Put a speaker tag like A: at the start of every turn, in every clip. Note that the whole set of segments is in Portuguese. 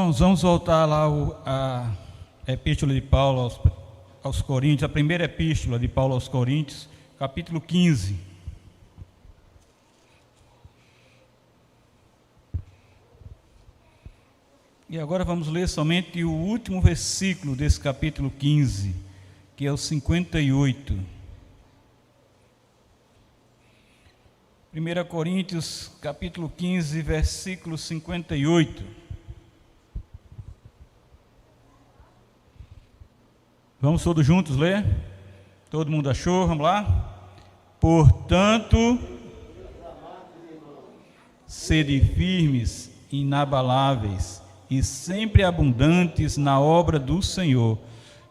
A: Irmãos, vamos voltar lá a epístola de Paulo aos Coríntios, a primeira epístola de Paulo aos Coríntios, capítulo 15. E agora vamos ler somente o último versículo desse capítulo 15, que é o 58. 1 Coríntios, capítulo 15, versículo 58. Vamos todos juntos ler? Todo mundo achou? Vamos lá? Portanto, sede firmes, inabaláveis e sempre abundantes na obra do Senhor,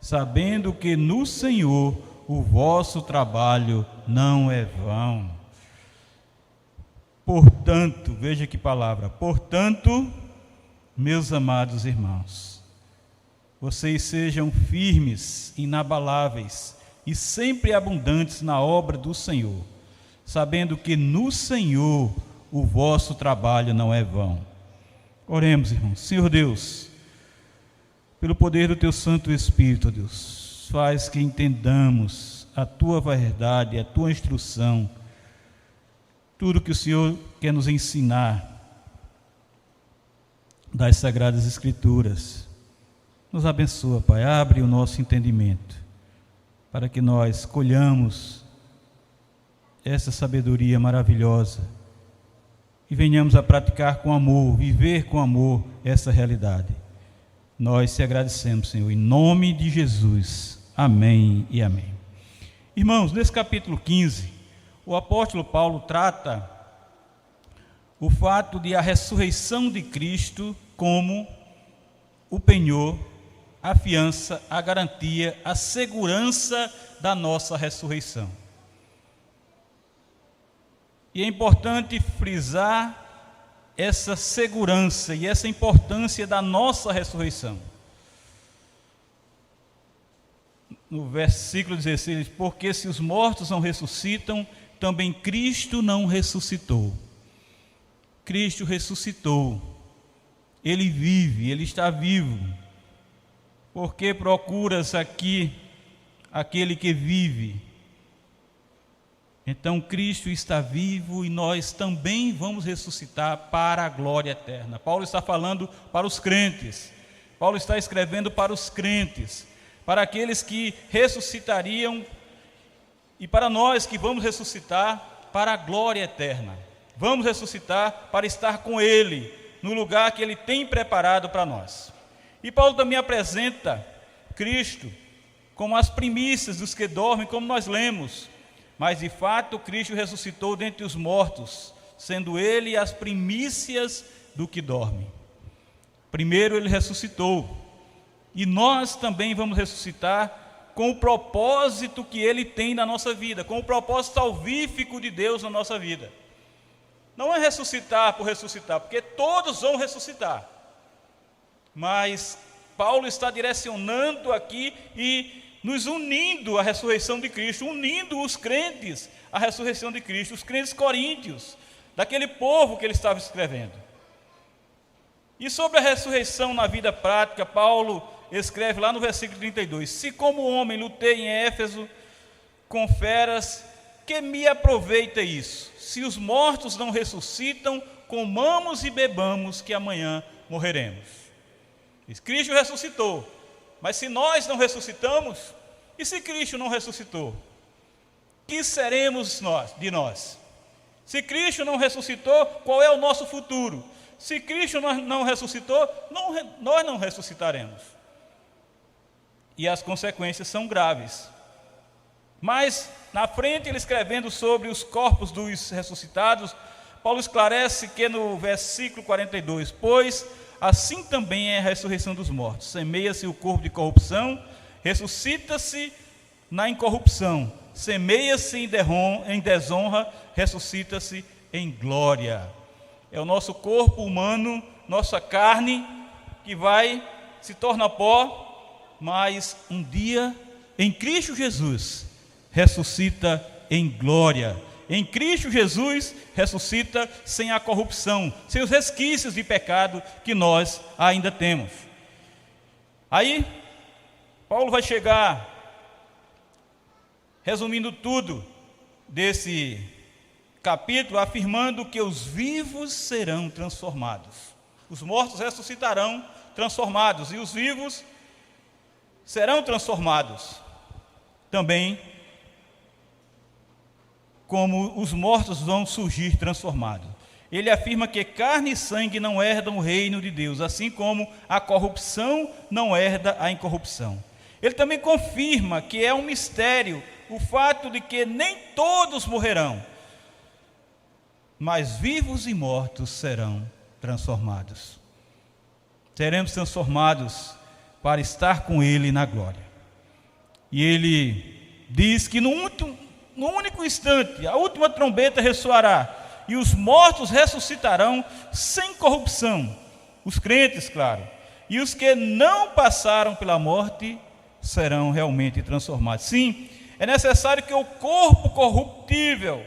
A: sabendo que no Senhor o vosso trabalho não é vão. Portanto, veja que palavra, portanto, meus amados irmãos, vocês sejam firmes, inabaláveis e sempre abundantes na obra do Senhor, sabendo que no Senhor o vosso trabalho não é vão. Oremos, irmãos. Senhor Deus, pelo poder do Teu Santo Espírito, Deus, faz que entendamos a Tua verdade, a Tua instrução, tudo que o Senhor quer nos ensinar das Sagradas Escrituras. Nos abençoa, Pai, abre o nosso entendimento, para que nós colhamos essa sabedoria maravilhosa e venhamos a praticar com amor, viver com amor essa realidade. Nós te agradecemos, Senhor, em nome de Jesus. Amém e amém. Irmãos, nesse capítulo 15, o apóstolo Paulo trata o fato de a ressurreição de Cristo como o penhor, a fiança, a garantia, a segurança da nossa ressurreição. E é importante frisar essa segurança e essa importância da nossa ressurreição. No versículo 16, porque se os mortos não ressuscitam, também Cristo não ressuscitou. Cristo ressuscitou. Ele vive, Ele está vivo. Porque procuras aqui aquele que vive? Então Cristo está vivo e nós também vamos ressuscitar para a glória eterna. Paulo está falando para os crentes. Paulo está escrevendo para os crentes, para aqueles que ressuscitariam e para nós que vamos ressuscitar para a glória eterna. Vamos ressuscitar para estar com Ele no lugar que Ele tem preparado para nós. E Paulo também apresenta Cristo como as primícias dos que dormem, como nós lemos. Mas de fato Cristo ressuscitou dentre os mortos, sendo Ele as primícias do que dorme. Primeiro Ele ressuscitou, e nós também vamos ressuscitar com o propósito que Ele tem na nossa vida, com o propósito salvífico de Deus na nossa vida. Não é ressuscitar por ressuscitar, porque todos vão ressuscitar. Mas Paulo está direcionando aqui e nos unindo à ressurreição de Cristo, unindo os crentes à ressurreição de Cristo, os crentes coríntios, daquele povo que ele estava escrevendo. E sobre a ressurreição na vida prática, Paulo escreve lá no versículo 32, se como homem lutei em Éfeso com feras, que me aproveita isso? Se os mortos não ressuscitam, comamos e bebamos, que amanhã morreremos. Cristo ressuscitou, mas se nós não ressuscitamos, e se Cristo não ressuscitou, que seremos de nós? Se Cristo não ressuscitou, qual é o nosso futuro? Se Cristo não ressuscitou, nós não ressuscitaremos. E as consequências são graves. Mas, na frente, ele escrevendo sobre os corpos dos ressuscitados, Paulo esclarece que no versículo 42, pois assim também é a ressurreição dos mortos. Semeia-se o corpo de corrupção, ressuscita-se na incorrupção. Semeia-se em desonra, ressuscita-se em glória. É o nosso corpo humano, nossa carne, que se torna pó, mas um dia, em Cristo Jesus, ressuscita em glória. em Cristo Jesus, ressuscita sem a corrupção, sem os resquícios de pecado que nós ainda temos. Aí, Paulo vai chegar, resumindo tudo desse capítulo, afirmando que os vivos serão transformados. Os mortos ressuscitarão transformados e os vivos serão transformados também, como os mortos vão surgir transformados. Ele afirma que carne e sangue não herdam o reino de Deus, assim como a corrupção não herda a incorrupção. Ele também confirma que é um mistério o fato de que nem todos morrerão, mas vivos e mortos serão transformados. Seremos transformados para estar com Ele na glória. E ele diz que no único instante, a última trombeta ressoará, e os mortos ressuscitarão sem corrupção, os crentes, claro, e os que não passaram pela morte serão realmente transformados. Sim, é necessário que o corpo corruptível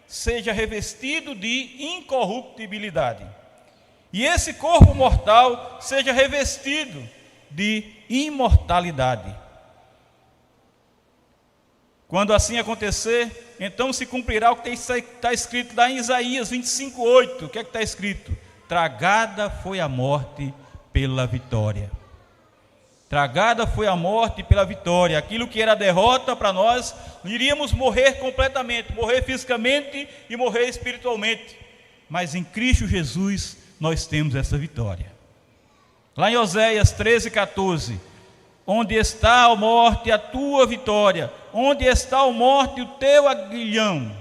A: seja revestido de incorruptibilidade, e esse corpo mortal seja revestido de imortalidade. Quando assim acontecer, então se cumprirá o que está escrito lá em Isaías 25:8. O que é que está escrito? Tragada foi a morte pela vitória. Tragada foi a morte pela vitória. Aquilo que era derrota para nós, iríamos morrer completamente, morrer fisicamente e morrer espiritualmente. Mas em Cristo Jesus nós temos essa vitória. Lá em Oséias 13:14, onde está a morte, a tua vitória? Onde está a morte, o teu aguilhão?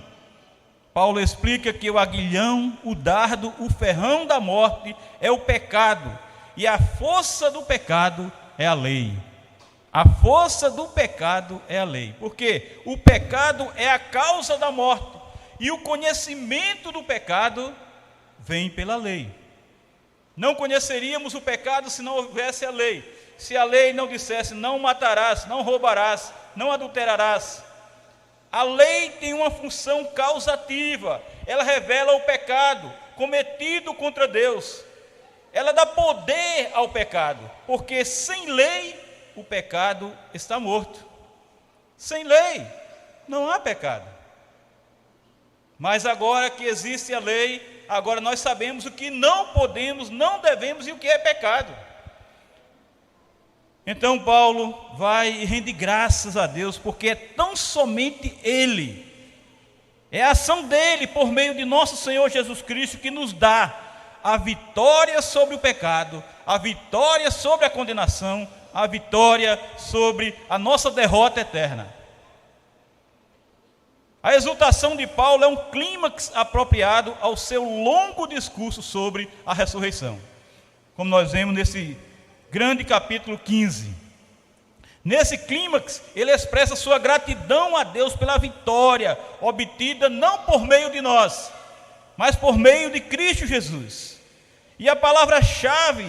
A: Paulo explica que o aguilhão, o dardo, o ferrão da morte é o pecado, e a força do pecado é a lei. A força do pecado é a lei, porque o pecado é a causa da morte, e o conhecimento do pecado vem pela lei. Não conheceríamos o pecado se não houvesse a lei. Se a lei não dissesse, não matarás, não roubarás, não adulterarás. A lei tem uma função causativa, ela revela o pecado cometido contra Deus. Ela dá poder ao pecado, porque sem lei o pecado está morto. Sem lei não há pecado. Mas agora que existe a lei, agora nós sabemos o que não podemos, não devemos e o que é pecado. Então Paulo vai e rende graças a Deus, porque é tão somente Ele, é a ação dEle, por meio de nosso Senhor Jesus Cristo, que nos dá a vitória sobre o pecado, a vitória sobre a condenação, a vitória sobre a nossa derrota eterna. A exultação de Paulo é um clímax apropriado ao seu longo discurso sobre a ressurreição, como nós vemos nesse grande capítulo 15. Nesse clímax, ele expressa sua gratidão a Deus pela vitória obtida não por meio de nós, mas por meio de Cristo Jesus. E a palavra-chave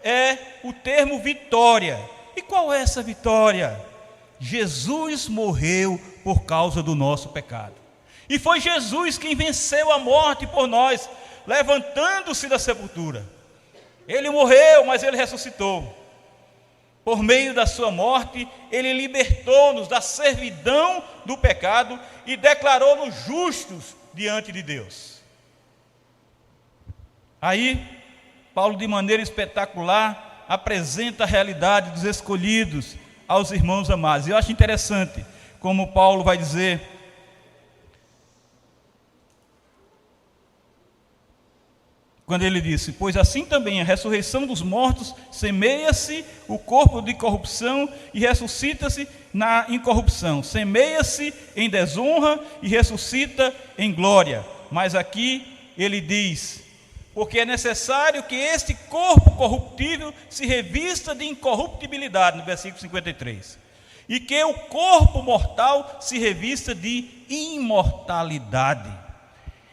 A: é o termo vitória. E qual é essa vitória? Jesus morreu por causa do nosso pecado. E foi Jesus quem venceu a morte por nós, levantando-se da sepultura. Ele morreu, mas Ele ressuscitou. Por meio da sua morte, Ele libertou-nos da servidão do pecado e declarou-nos justos diante de Deus. Aí, Paulo, de maneira espetacular, apresenta a realidade dos escolhidos aos irmãos amados. E eu acho interessante como Paulo vai dizer: quando ele disse, pois assim também a ressurreição dos mortos semeia-se o corpo de corrupção e ressuscita-se na incorrupção, semeia-se em desonra e ressuscita em glória. Mas aqui ele diz, porque é necessário que este corpo corruptível se revista de incorruptibilidade, no versículo 53, e que o corpo mortal se revista de imortalidade.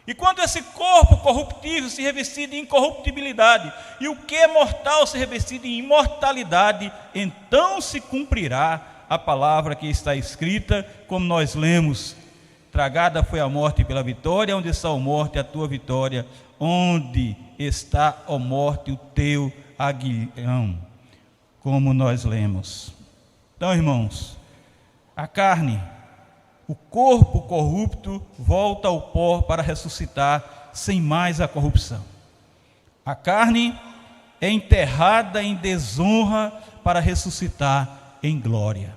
A: E quando esse corpo corruptível se revestir de incorruptibilidade, e o que é mortal se revestir de imortalidade, então se cumprirá a palavra que está escrita, como nós lemos, tragada foi a morte pela vitória. Onde está, ó morte, a tua vitória? Onde está, ó morte, o teu aguilhão? Como nós lemos. Então, irmãos, a carne, o corpo corrupto, volta ao pó para ressuscitar sem mais a corrupção. A carne é enterrada em desonra para ressuscitar em glória.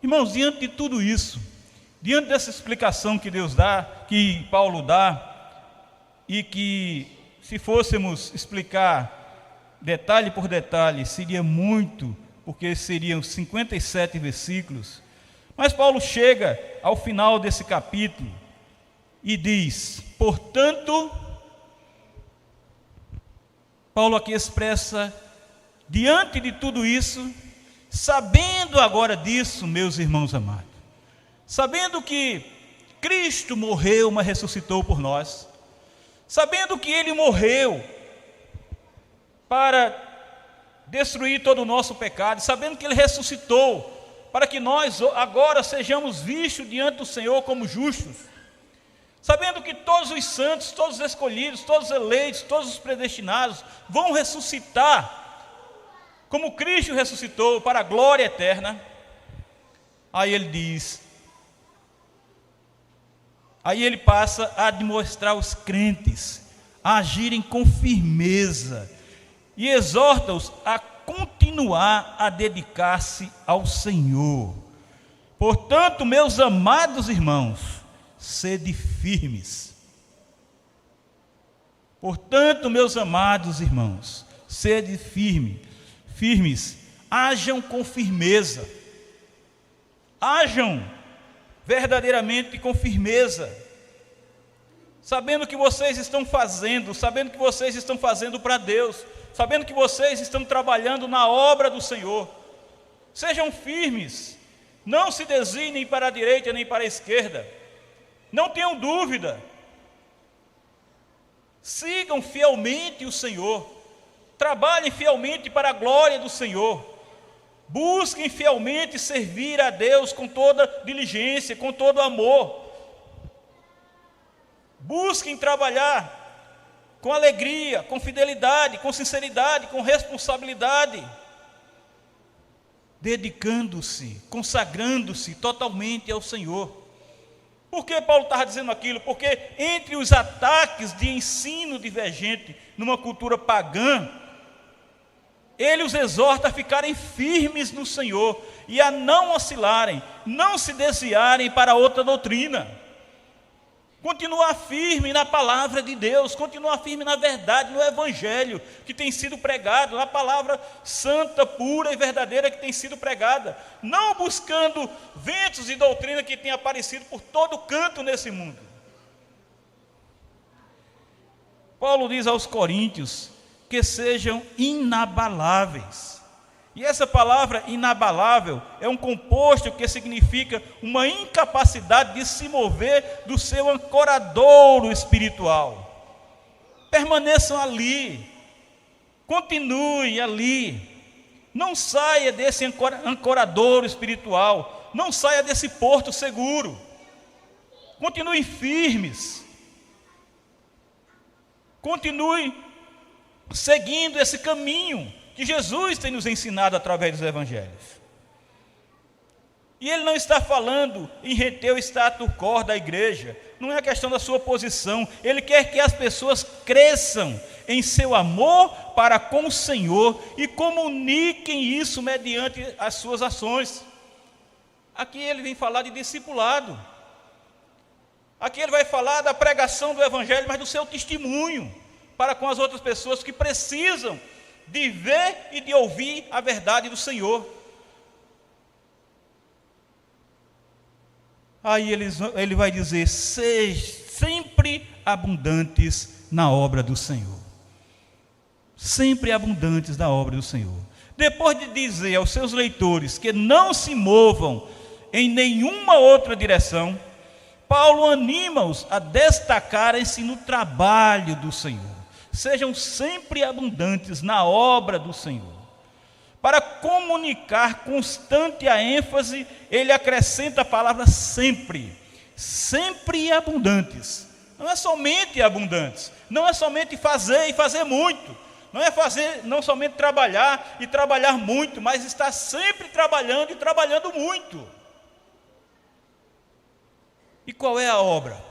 A: Irmãos, diante de tudo isso, diante dessa explicação que Deus dá, que Paulo dá, e que, se fôssemos explicar detalhe por detalhe, seria muito, porque seriam 57 versículos. Mas Paulo chega ao final desse capítulo e diz: portanto, Paulo aqui expressa, diante de tudo isso, sabendo agora disso, meus irmãos amados, sabendo que Cristo morreu, mas ressuscitou por nós, sabendo que Ele morreu para destruir todo o nosso pecado, sabendo que Ele ressuscitou para que nós agora sejamos vistos diante do Senhor como justos, sabendo que todos os santos, todos os escolhidos, todos os eleitos, todos os predestinados vão ressuscitar como Cristo ressuscitou para a glória eterna. Aí ele diz, aí ele passa a demonstrar aos crentes a agirem com firmeza e exorta-os a continuar a dedicar-se ao Senhor. Portanto, meus amados irmãos, sede firmes. Portanto, meus amados irmãos, sede firmes, hajam com firmeza, hajam verdadeiramente com firmeza, sabendo que vocês estão fazendo, para Deus, sabendo que vocês estão trabalhando na obra do Senhor. Sejam firmes, não se desviem nem para a direita nem para a esquerda, não tenham dúvida, sigam fielmente o Senhor, trabalhem fielmente para a glória do Senhor, busquem fielmente servir a Deus com toda diligência, com todo amor, busquem trabalhar com alegria, com fidelidade, com sinceridade, com responsabilidade, dedicando-se, consagrando-se totalmente ao Senhor. Por que Paulo estava dizendo aquilo? Porque entre os ataques de ensino divergente numa cultura pagã, ele os exorta a ficarem firmes no Senhor e a não oscilarem, não se desviarem para outra doutrina. Continuar firme na palavra de Deus, continuar firme na verdade, no evangelho que tem sido pregado, na palavra santa, pura e verdadeira que tem sido pregada, não buscando ventos de doutrina que têm aparecido por todo canto nesse mundo. Paulo diz aos coríntios que sejam inabaláveis. E essa palavra inabalável é um composto que significa uma incapacidade de se mover do seu ancoradouro espiritual. Permaneçam ali, continuem ali, não saia desse ancoradouro espiritual, não saia desse porto seguro, continuem firmes, continuem seguindo esse caminho que Jesus tem nos ensinado através dos evangelhos. E ele não está falando em reter o status quo da igreja, não é a questão da sua posição, ele quer que as pessoas cresçam em seu amor para com o Senhor e comuniquem isso mediante as suas ações. Aqui ele vem falar de discipulado, aqui ele vai falar da pregação do evangelho, mas do seu testemunho para com as outras pessoas que precisam de ver e de ouvir a verdade do Senhor. Aí ele vai dizer: sejam sempre abundantes na obra do Senhor. Sempre abundantes na obra do Senhor. Depois de dizer aos seus leitores que não se movam em nenhuma outra direção, Paulo anima-os a destacarem-se no trabalho do Senhor. Sejam sempre abundantes na obra do Senhor. Para comunicar constante a ênfase, ele acrescenta a palavra sempre, sempre abundantes. Não é somente abundantes, não é somente fazer e fazer muito, não somente trabalhar e trabalhar muito, mas estar sempre trabalhando e trabalhando muito. E qual é a obra?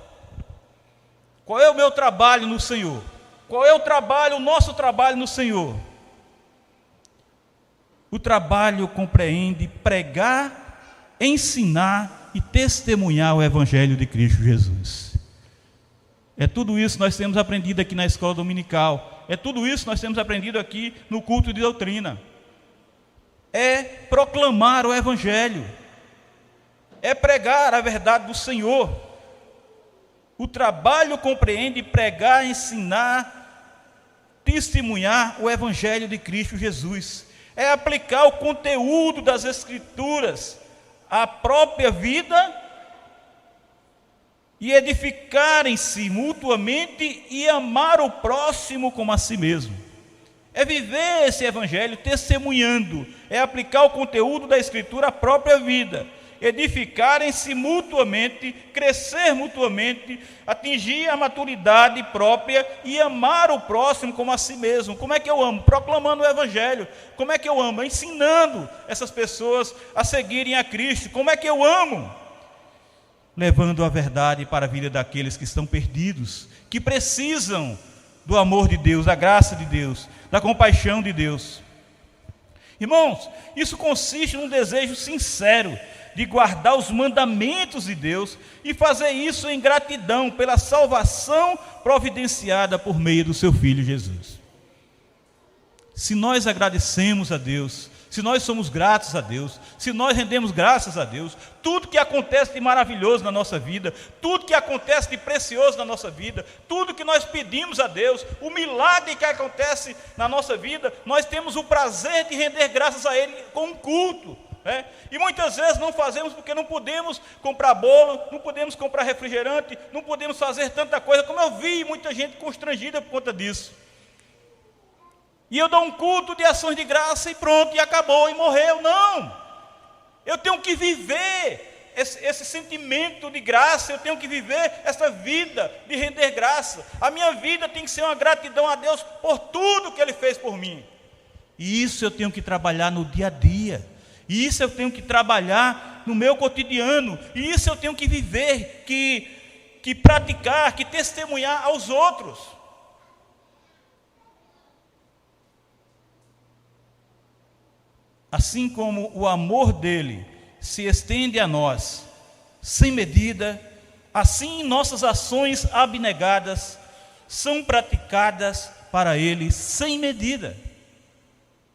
A: Qual é o meu trabalho no Senhor? Qual é o nosso trabalho no Senhor? O trabalho compreende pregar, ensinar e testemunhar o Evangelho de Cristo Jesus. É tudo isso que nós temos aprendido aqui na escola dominical. É tudo isso que nós temos aprendido aqui no culto de doutrina. É proclamar o Evangelho. É pregar a verdade do Senhor. O trabalho compreende pregar, ensinar, testemunhar o Evangelho de Cristo Jesus. É aplicar o conteúdo das Escrituras à própria vida e edificarem-se mutuamente e amar o próximo como a si mesmo. É viver esse Evangelho testemunhando, é aplicar o conteúdo da Escritura à própria vida, edificarem-se mutuamente, crescer mutuamente, atingir a maturidade própria e amar o próximo como a si mesmo. Como é que eu amo? Proclamando o Evangelho. Como é que eu amo? Ensinando essas pessoas a seguirem a Cristo. Como é que eu amo? Levando a verdade para a vida daqueles que estão perdidos, que precisam do amor de Deus, da graça de Deus, da compaixão de Deus. Irmãos, isso consiste num desejo sincero de guardar os mandamentos de Deus e fazer isso em gratidão pela salvação providenciada por meio do seu Filho Jesus. Se nós agradecemos a Deus, se nós somos gratos a Deus, se nós rendemos graças a Deus, tudo que acontece de maravilhoso na nossa vida, tudo que acontece de precioso na nossa vida, tudo que nós pedimos a Deus, o milagre que acontece na nossa vida, nós temos o prazer de render graças a Ele com um culto. E muitas vezes não fazemos porque não podemos comprar bolo, não podemos comprar refrigerante, não podemos fazer tanta coisa, como eu vi muita gente constrangida por conta disso. E eu dou um culto de ações de graça e pronto, e acabou, e morreu. Não! Eu tenho que viver esse sentimento de graça, eu tenho que viver essa vida de render graça. A minha vida tem que ser uma gratidão a Deus por tudo que Ele fez por mim. E isso eu tenho que trabalhar no dia a dia. E isso eu tenho que trabalhar no meu cotidiano. E isso eu tenho que viver, que praticar, que testemunhar aos outros. Assim como o amor dele se estende a nós, sem medida, assim nossas ações abnegadas são praticadas para ele sem medida.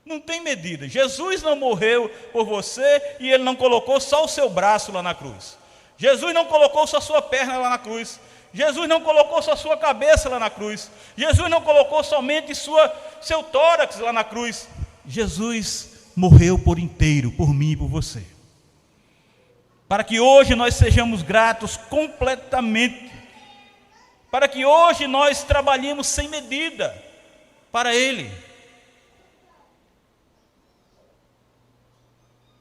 A: Não tem medida. Jesus não morreu por você e Ele não colocou só o seu braço lá na cruz. Jesus não colocou só a sua perna lá na cruz. Jesus não colocou só a sua cabeça lá na cruz. Jesus não colocou somente seu tórax lá na cruz. Jesus morreu por inteiro, por mim e por você. Para que hoje nós sejamos gratos completamente. Para que hoje nós trabalhemos sem medida para Ele.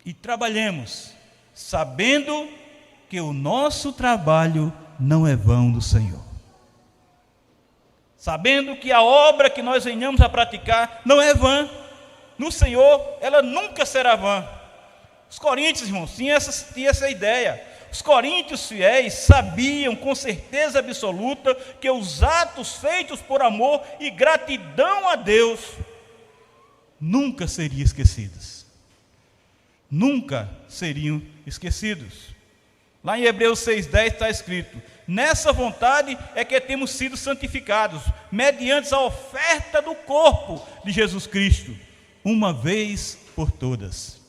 A: E trabalhemos, sabendo que o nosso trabalho não é vão do Senhor. Sabendo que a obra que nós venhamos a praticar não é vã. No Senhor, ela nunca será vã. Os coríntios, irmãos, tinham essa ideia. Os coríntios fiéis sabiam com certeza absoluta que os atos feitos por amor e gratidão a Deus nunca seriam esquecidos. Nunca seriam esquecidos. Lá em Hebreus 6,10 está escrito: nessa vontade é que temos sido santificados, mediante a oferta do corpo de Jesus Cristo, uma vez por todas.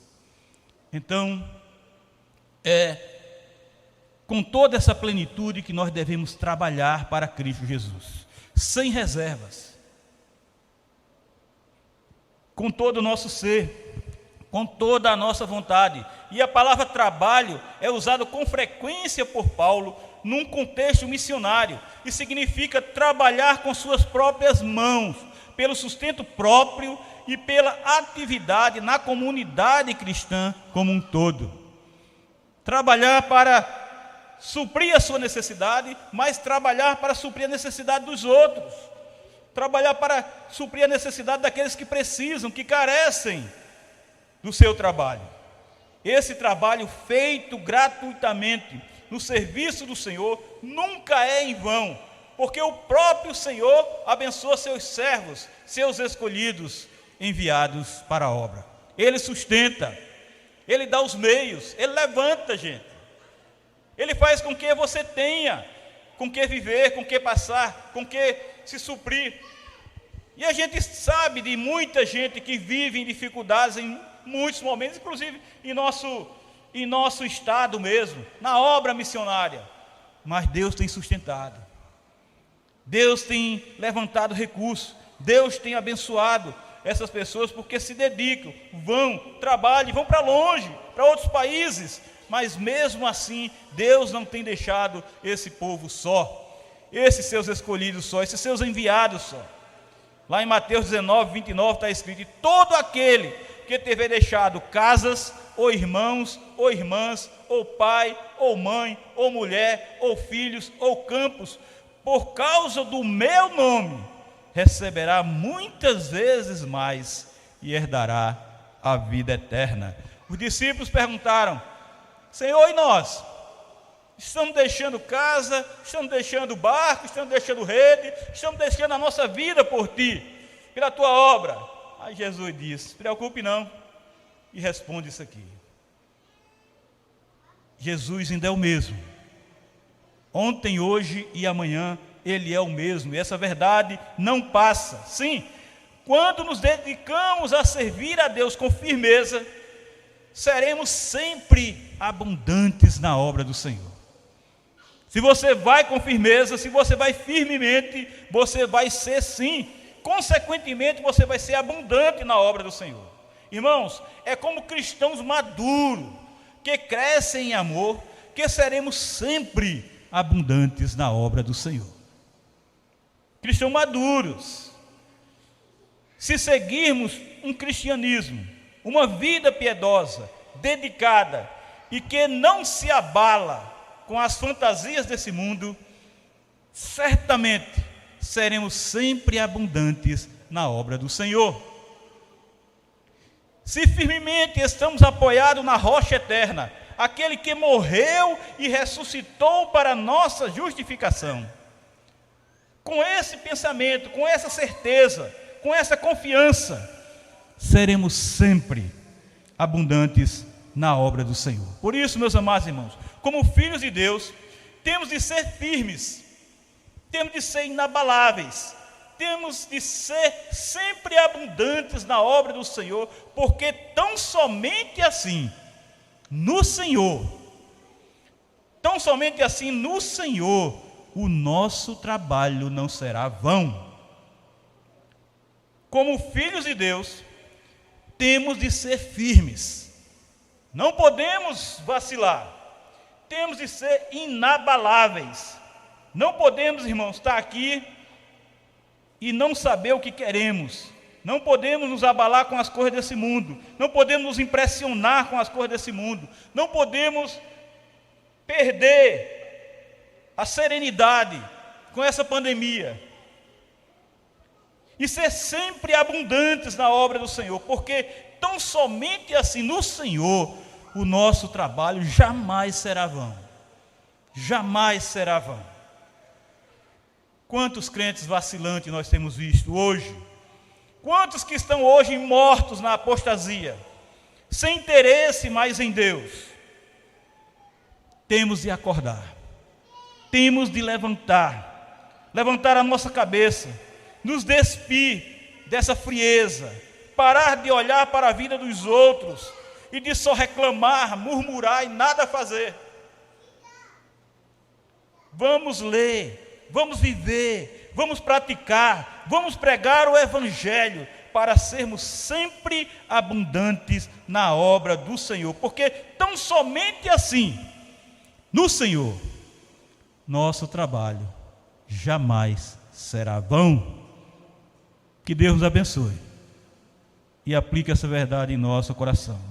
A: Então, é com toda essa plenitude que nós devemos trabalhar para Cristo Jesus, sem reservas, com todo o nosso ser, com toda a nossa vontade. E a palavra trabalho é usada com frequência por Paulo num contexto missionário, e significa trabalhar com suas próprias mãos, pelo sustento próprio e pela atividade na comunidade cristã como um todo. Trabalhar para suprir a sua necessidade, mas trabalhar para suprir a necessidade dos outros. Trabalhar para suprir a necessidade daqueles que precisam, que carecem do seu trabalho. Esse trabalho feito gratuitamente no serviço do Senhor nunca é em vão, porque o próprio Senhor abençoa seus servos, seus escolhidos, enviados para a obra. Ele sustenta, Ele dá os meios, Ele levanta, gente. Ele faz com que você tenha com que viver, com que passar, com que se suprir. E a gente sabe de muita gente que vive em dificuldades em muitos momentos, inclusive em nosso estado mesmo, na obra missionária. Mas Deus tem sustentado, Deus tem levantado recursos, Deus tem abençoado essas pessoas porque se dedicam, vão, trabalham, vão para longe, para outros países, mas mesmo assim Deus não tem deixado esse povo só, esses seus escolhidos só, esses seus enviados só. Lá em Mateus 19, 29 está escrito: e todo aquele que tiver deixado casas, ou irmãos, ou irmãs, ou pai, ou mãe, ou mulher, ou filhos, ou campos, por causa do meu nome, receberá muitas vezes mais e herdará a vida eterna. Os discípulos perguntaram: Senhor, e nós? Estamos deixando casa, estamos deixando barco, estamos deixando rede, estamos deixando a nossa vida por Ti, pela Tua obra. Aí Jesus disse: preocupe não, e responde isso aqui. Jesus ainda é o mesmo, ontem, hoje e amanhã, Ele é o mesmo, e essa verdade não passa. Sim, quando nos dedicamos a servir a Deus com firmeza, seremos sempre abundantes na obra do Senhor. Se você vai com firmeza, se você vai firmemente, você vai ser sim, consequentemente você vai ser abundante na obra do Senhor. Irmãos, é como cristãos maduros, que crescem em amor, que seremos sempre abundantes na obra do Senhor. Cristãos maduros. Se seguirmos um cristianismo, uma vida piedosa, dedicada, e que não se abala com as fantasias desse mundo, certamente seremos sempre abundantes na obra do Senhor. Se firmemente estamos apoiados na rocha eterna, aquele que morreu e ressuscitou para nossa justificação, com esse pensamento, com essa certeza, com essa confiança, seremos sempre abundantes na obra do Senhor. Por isso, meus amados irmãos, como filhos de Deus, temos de ser firmes, temos de ser inabaláveis, temos de ser sempre abundantes na obra do Senhor, porque tão somente assim, no Senhor, o nosso trabalho não será vão. Como filhos de Deus, temos de ser firmes, não podemos vacilar, temos de ser inabaláveis. Não podemos, irmãos, estar aqui e não saber o que queremos. Não podemos nos abalar com as coisas desse mundo. Não podemos nos impressionar com as coisas desse mundo. Não podemos perder a serenidade com essa pandemia. E ser sempre abundantes na obra do Senhor, porque tão somente assim no Senhor o nosso trabalho jamais será vão. Jamais será vão. Quantos crentes vacilantes nós temos visto hoje? Quantos que estão hoje mortos na apostasia, sem interesse mais em Deus? Temos de acordar, temos de levantar a nossa cabeça, nos despir dessa frieza, parar de olhar para a vida dos outros e de só reclamar, murmurar e nada fazer. Vamos ler, vamos viver, vamos praticar, vamos pregar o Evangelho para sermos sempre abundantes na obra do Senhor, porque tão somente assim, no Senhor, nosso trabalho jamais será vão. Que Deus nos abençoe e aplique essa verdade em nosso coração.